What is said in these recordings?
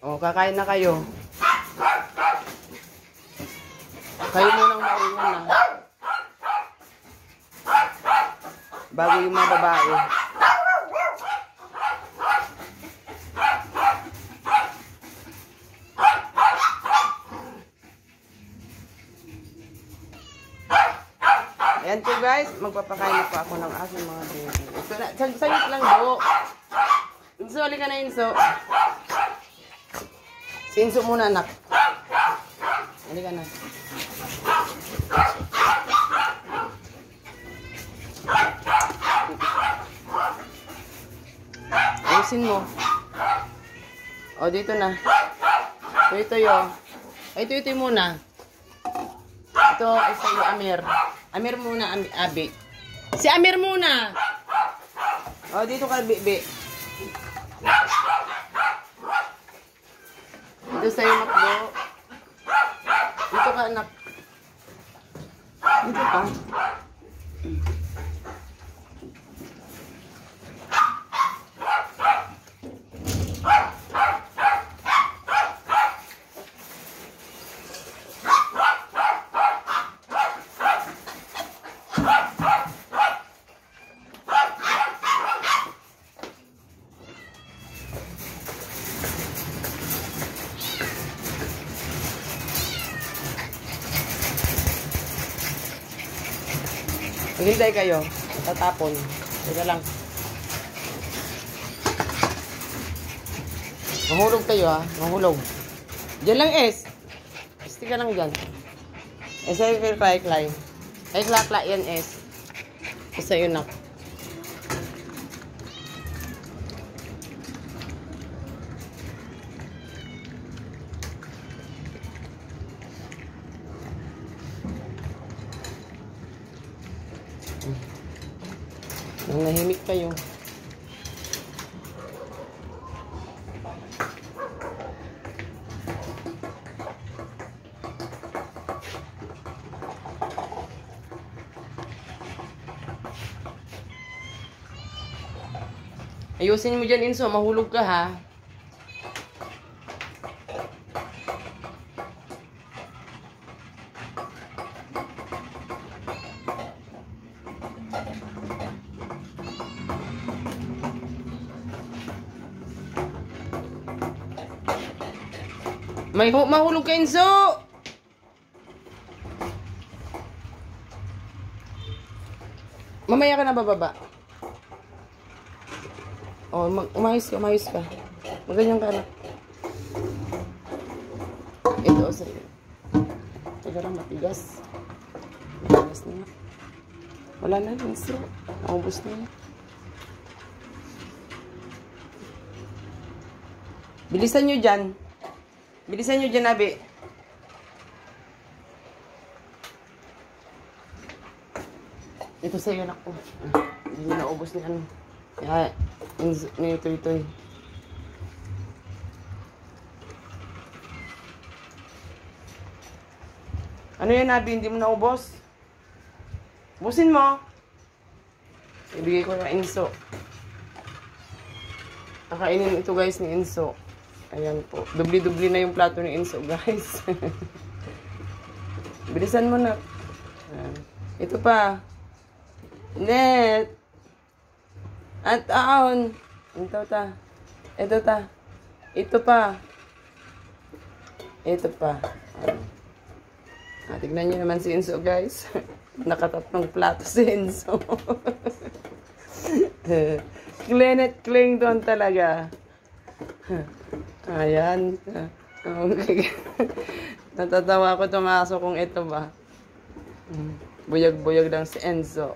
O, kakain na kayo. Kayo munang mauna. Bago yung mga babae. Ayan po guys, magpapakain na po ako ng aking mga baby. Ito na, sagit lang do. Inso, halika na Inso. Si Inso muna anak. Halika na. Ayusin mo. O, dito na. Ito yo. Ito muna. Ito, isa yung Amir. Amir muna, Abi. Si Amir muna. O, dito ka, Bibi. Dito sa'yo, Makdo. Dito ka, anak. Dito ka. Maghintay kayo. Tatapon. Teka lang. Mahulog kayo ha. Mahulog. Diyan lang es. Pasti ka lang dyan. Es ay klay-klay. Ay klay yan es. Isa yun nak. Nang nahimik kayo. Ayusin mo dyan, Inso. Mahulog ka, ha? Mahulog ka, Inso! Mamaya ka na bababa. Oh, umayos ka. Maganyan ka na. Ito, sa'yo. Teka lang, matigas. Matigas na nga. Wala na, Inso. Maubos na yan. Bilisan nyo dyan. Bilisan nyo dyan, Abi. Ito sa'yo, anak ko. Hindi na naubos ni ano. Kaya, ito. Ano yan, Abi? Hindi mo naubos? Ubusin mo. Ibigay ko na Inso. Nakainin ito, guys, ni Inso. Ayan po. Dubli-dubli na yung plato ni Inso, guys. Bilisan mo na. Ito pa. Net. At aon. Ito ta. Ito pa. Tignan nyo naman si Inso, guys. Nakatatlong plato si Inso. Clean at clean doon talaga. Ayan. Okay. Natatawa ko itong aso kung ito ba. Buyag-buyag lang si Enzo.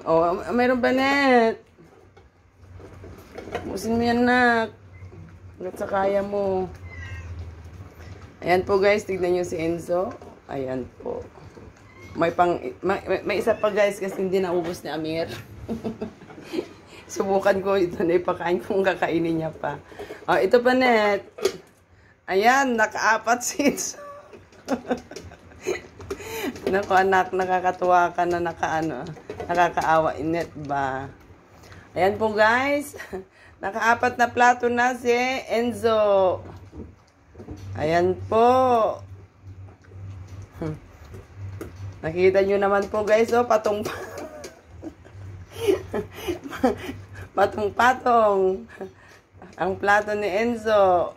Oh, mayroon ba, Net? Musin mo yan, nak. Hanggat sa kaya mo. Ayan po, guys. Tignan nyo si Enzo. Ayan po. May isa pa, guys, kasi hindi naubos ni Amir. Subukan ko ito na ipakain kung kakainin niya pa. Oh, ito pa, Net. Ayan, nakaapat seeds. Naku, anak, nakakatuwa ka na nakakaawa. Net ba? Ayan po guys. Nakaapat na plato na si Enzo. Ayan po. Nakita nyo naman po guys, oh, patong-patong ang plato ni Enzo.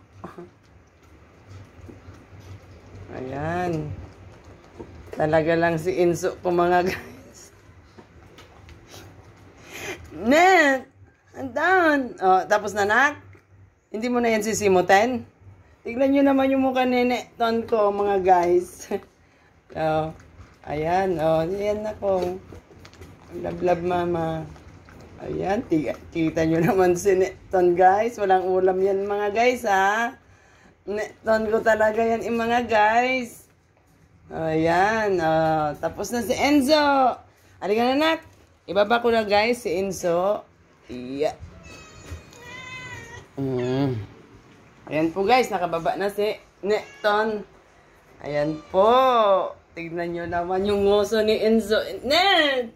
Ayan. Talaga lang si Enzo po mga guys. Net! Andan! Oh, tapos na nak? Hindi mo na yan sisimutin? Tignan nyo naman yung mukha ni Neton ko mga guys. Oh, ayan. Oh, yan ako. Love mama. Ayan. Kita nyo naman si Neton guys. Walang ulam yan mga guys ha. Neton ko talaga yan mga guys. Ayan. Tapos na si Enzo. Halika na nak. Ibaba ko na guys si Enzo. Yeah. Ayan po guys. Nakababa na si Neton. Ayan po. Tignan nyo naman yung ngoso ni Enzo. Net!